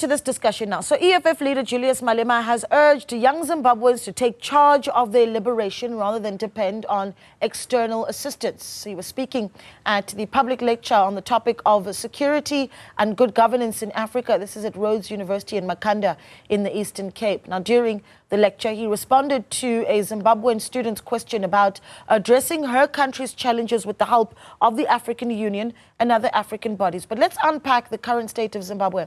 To this discussion now. So EFF leader Julius Malema has urged young Zimbabweans to take charge of their liberation rather than depend on external assistance. He was speaking at the public lecture on the topic of security and good governance in Africa. This is at Rhodes University in Makanda in the Eastern Cape. Now, during the lecture, he responded to a Zimbabwean student's question about addressing her country's challenges with the help of the African Union and other African bodies. But let's unpack the current state of Zimbabwe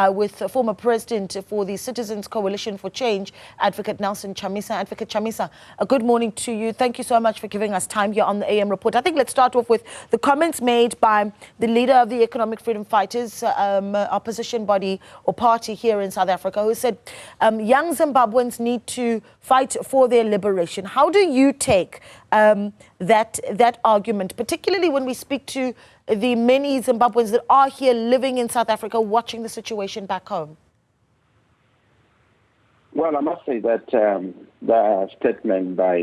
with former President for the Citizens Coalition for Change, Advocate Nelson Chamisa. Advocate Chamisa, a good morning to you. Thank you so much for giving us time here on the AM Report. I think let's start off with the comments made by the leader of the Economic Freedom Fighters, opposition body or party here in South Africa, who said young Zimbabweans need to fight for their liberation. How do you take that argument, particularly when we speak to the many Zimbabweans that are here living in South Africa, watching the situation back home? Well, I must say that the statement by,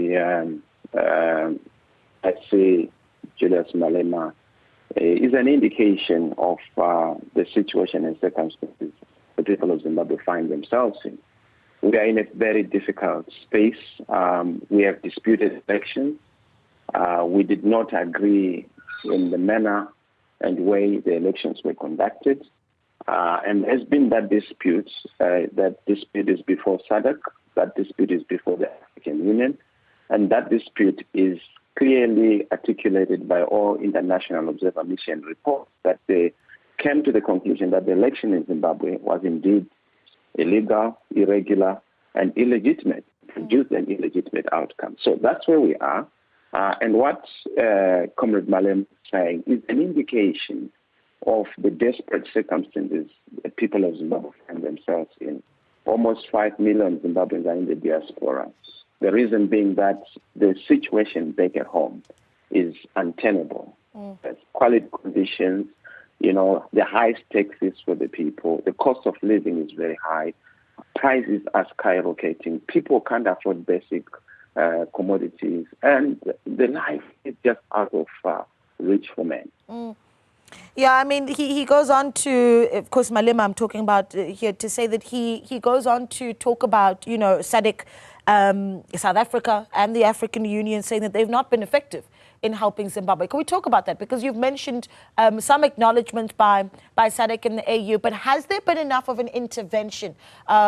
Julius Malema is an indication of the situation and circumstances the people of Zimbabwe find themselves in. We are in a very difficult space. We have disputed elections. We did not agree in the manner and way the elections were conducted. And there's been that dispute. That dispute is before SADC. That dispute is before the African Union. And that dispute is clearly articulated by all international observer mission reports that they came to the conclusion that the election in Zimbabwe was indeed illegal, irregular, and illegitimate, produced an illegitimate outcome. So that's where we are. And what Comrade Malema is saying is an indication of the desperate circumstances the people of Zimbabwe find themselves in. Almost 5 million Zimbabweans are in the diaspora. The reason being that the situation back at home is untenable. There's quality conditions, the high taxes for the people, the cost of living is very high, prices are skyrocketing, people can't afford basic commodities, and the life is just out of reach for men. Yeah, I mean, he goes on to, of course, Malema, I'm talking about here, to say that he goes on to talk about, SADC, South Africa and the African Union, saying that they've not been effective in helping Zimbabwe. Can we talk about that? Because you've mentioned some acknowledgement by SADC and the AU, but has there been enough of an intervention,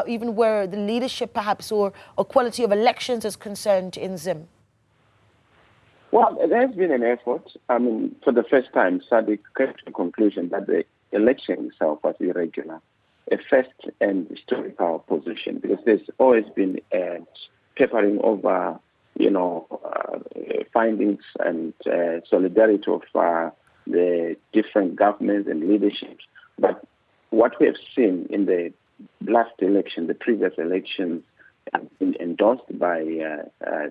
even where the leadership perhaps or quality of elections is concerned in Zim? Well, there has been an effort. I mean, for the first time, SADC came to the conclusion that the election itself was irregular, a first and historical position, because there's always been papering over findings and solidarity of the different governments and leaderships. But what we have seen in the last election, the previous elections, have been endorsed by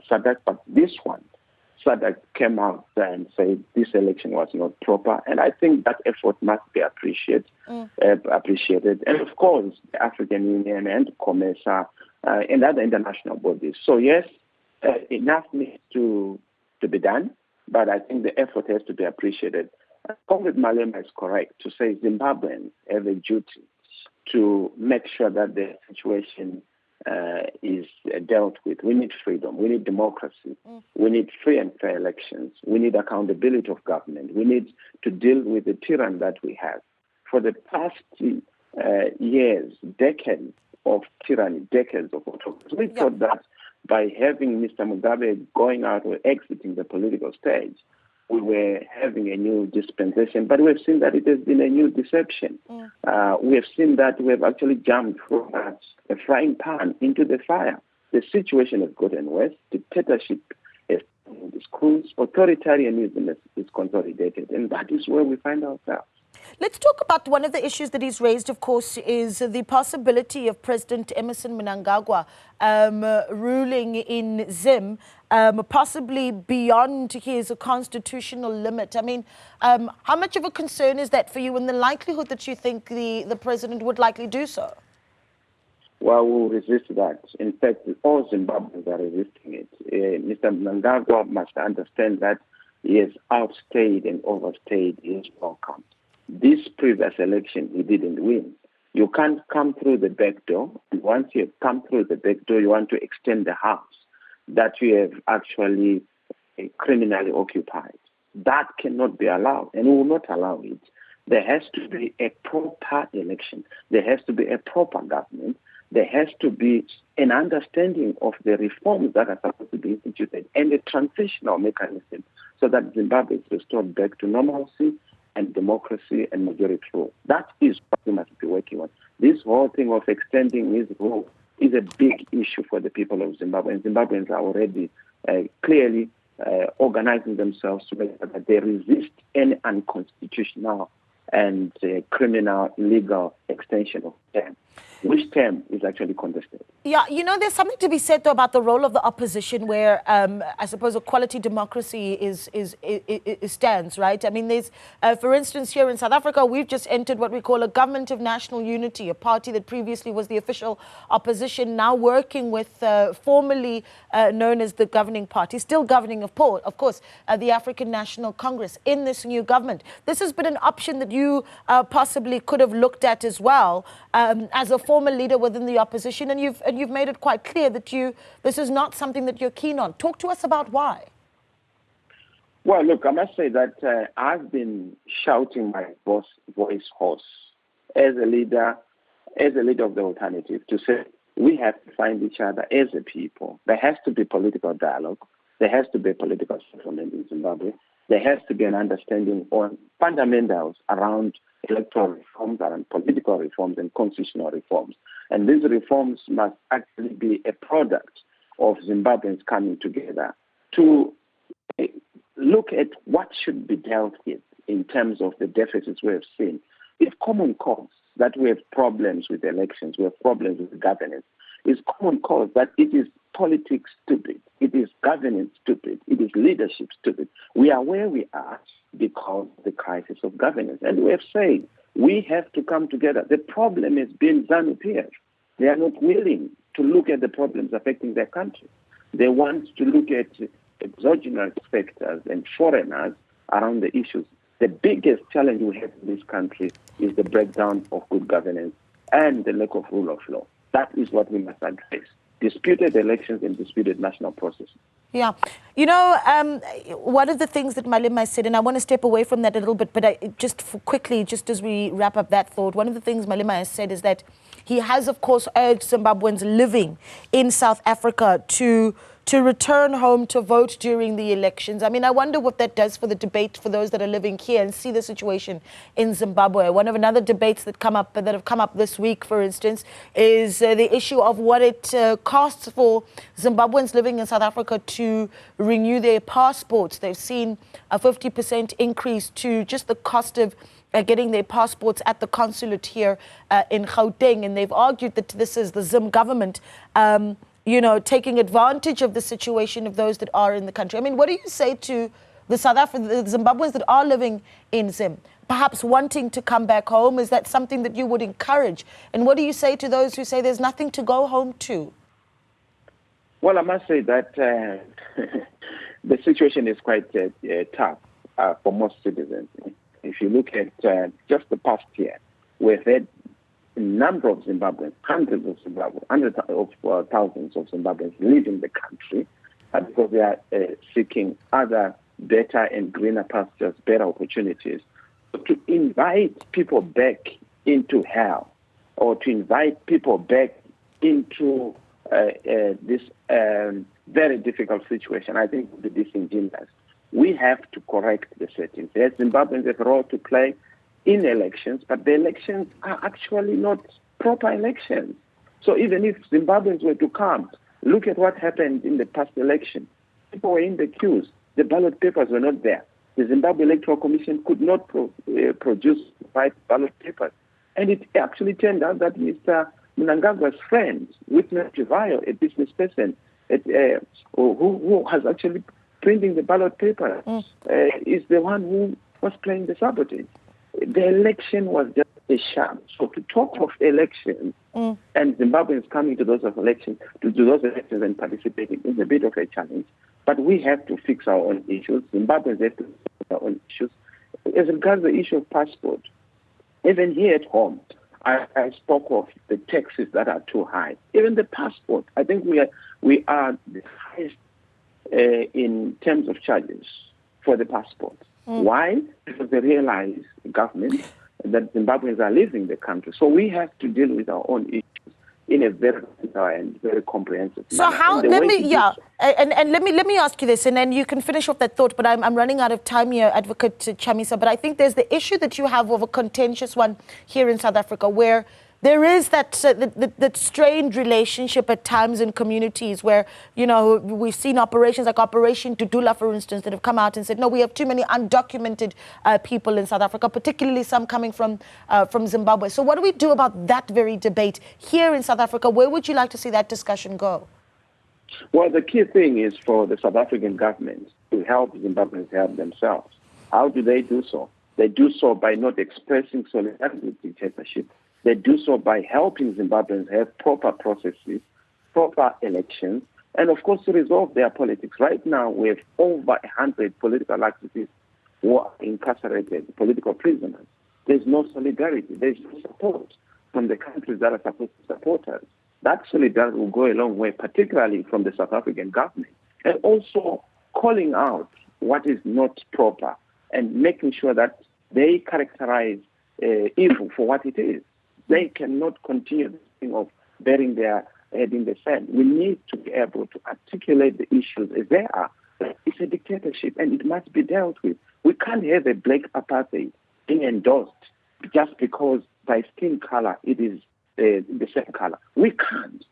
SADC, but this one, SADC came out and said this election was not proper, and I think that effort must be appreciated. And of course, the African Union and Chamisa and other international bodies. So yes, enough needs to be done, but I think the effort has to be appreciated. Comrade Malema is correct to say Zimbabweans have a duty to make sure that the situation is dealt with. We need freedom. We need democracy. We need free and fair elections. We need accountability of government. We need to deal with the tyranny that we have. For the past years, decades of tyranny, decades of autocracy, we thought that by having Mr. Mugabe going out or exiting the political stage, we were having a new dispensation, but we've seen that it has been a new deception. We have seen that we have actually jumped from a frying pan into the fire. The situation has gotten worse. Dictatorship is in the schools. Authoritarianism is consolidated, and that is where we find ourselves. Let's talk about one of the issues that he's raised, of course, is the possibility of President Emmerson Mnangagwa ruling in Zim, possibly beyond his constitutional limit. I mean, how much of a concern is that for you, and the likelihood that you think the president would likely do so? Well, we'll resist that. In fact, all Zimbabweans are resisting it. Mr. Mnangagwa must understand that he has outstayed and overstayed his welcome. This previous election, he didn't win. You can't come through the back door. And once you have come through the back door, you want to extend the house that you have actually criminally occupied. That cannot be allowed, and we will not allow it. There has to be a proper election. There has to be a proper government. There has to be an understanding of the reforms that are supposed to be instituted and a transitional mechanism so that Zimbabwe is restored back to normalcy and democracy and majority rule. That is what we must be working on. This whole thing of extending his rule is a big issue for the people of Zimbabwe, and Zimbabweans are already clearly organizing themselves to make sure that they resist any unconstitutional and criminal legal extension of term, which term is actually contested. Yeah, you know, there's something to be said, though, about the role of the opposition where I suppose a quality democracy stands, right? I mean, there's, for instance, here in South Africa, we've just entered what we call a government of national unity, a party that previously was the official opposition, now working with formerly known as the governing party, still governing, of course, the African National Congress in this new government. This has been an option that you possibly could have looked at as well as a former leader within the opposition, and you've made it quite clear that this is not something that you're keen on. Talk to us about why. Well, look, I must say that I've been shouting my voice hoarse as a leader of the alternative to say we have to find each other as a people. There has to be political dialogue. There has to be a political settlement in Zimbabwe. There has to be an understanding on fundamentals around electoral reforms, around political reforms and constitutional reforms. And these reforms must actually be a product of Zimbabweans coming together to look at what should be dealt with in terms of the deficits we have seen. It's common cause that we have problems with elections, we have problems with governance. It's common cause that it is politics stupid, it is governance stupid, it is leadership stupid. We are where we are because of the crisis of governance. And we have said we have to come together. The problem has been ZANU-PF. They are not willing to look at the problems affecting their country. They want to look at exogenous factors and foreigners around the issues. The biggest challenge we have in this country is the breakdown of good governance and the lack of rule of law. That is what we must address. Disputed elections and disputed national processes. Yeah. You know, one of the things that Malema said, and I want to step away from that a little bit, but just quickly, just as we wrap up that thought, one of the things Malema has said is that he has, of course, urged Zimbabweans living in South Africa to return home to vote during the elections. I mean, I wonder what that does for the debate for those that are living here and see the situation in Zimbabwe. One of another debates that have come up this week, for instance, is the issue of what it costs for Zimbabweans living in South Africa to renew their passports. They've seen a 50% increase to just the cost of getting their passports at the consulate here in Gauteng, and they've argued that this is the Zim government taking advantage of the situation of those that are in the country. I mean, what do you say to the Zimbabweans that are living in Zim, perhaps wanting to come back home? Is that something that you would encourage? And what do you say to those who say there's nothing to go home to? Well, I must say that the situation is quite tough for most citizens. If you look at just the past year, we've had a number of Zimbabweans, hundreds of thousands of Zimbabweans leaving the country because they are seeking other better and greener pastures, better opportunities. So to invite people back into hell or to invite people back into this very difficult situation, I think would be disingenuous. We have to correct the settings. Yes, Zimbabweans have a role to play in elections, but the elections are actually not proper elections. So even if Zimbabweans were to come, look at what happened in the past election. People were in the queues. The ballot papers were not there. The Zimbabwe Electoral Commission could not produce 5 ballot papers. And it actually turned out that Mr. Mnangagwa's friend, Witness Chivayo, a business person who has actually printing the ballot paper, is the one who was playing the sabotage. The election was just a sham. So to talk of elections and Zimbabweans coming to those elections and participating is a bit of a challenge. But we have to fix our own issues. Zimbabweans have to fix our own issues. As regards the issue of passport, even here at home, I spoke of the taxes that are too high. Even the passport, I think we are the highest in terms of charges for the passport. Why? Because they realize, the government, that Zimbabweans are leaving the country. So we have to deal with our own issues in a very and very comprehensive so manner. how, let me ask you this, and then you can finish off that thought, but I'm running out of time here, Advocate Chamisa, but I think there's the issue that you have of a contentious one here in South Africa, where there is that strained relationship at times in communities where, you know, we've seen operations like Operation Dudula, for instance, that have come out and said, no, we have too many undocumented people in South Africa, particularly some coming from Zimbabwe. So what do we do about that very debate here in South Africa? Where would you like to see that discussion go? Well, the key thing is for the South African government to help Zimbabweans help themselves. How do they do so? They do so by not expressing solidarity with dictatorship. They do so by helping Zimbabweans have proper processes, proper elections, and of course to resolve their politics. Right now, we have over 100 political activists who are incarcerated, political prisoners. There's no solidarity. There's no support from the countries that are supposed to support us. That solidarity will go a long way, particularly from the South African government, and also calling out what is not proper and making sure that they characterize evil for what it is. They cannot continue this thing of burying their head in the sand. We need to be able to articulate the issues as they are. It's a dictatorship and it must be dealt with. We can't have a black apartheid being endorsed just because by skin color it is the same color. We can't.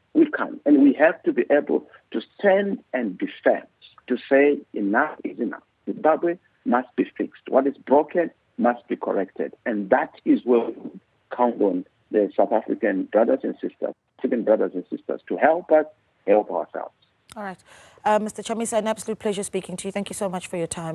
And we have to be able to stand and be fair, to say enough is enough. Zimbabwe must be fixed. What is broken must be corrected. And that is where we count on the South African brothers and sisters, to help us help ourselves. All right. Mr. Chamisa, an absolute pleasure speaking to you. Thank you so much for your time.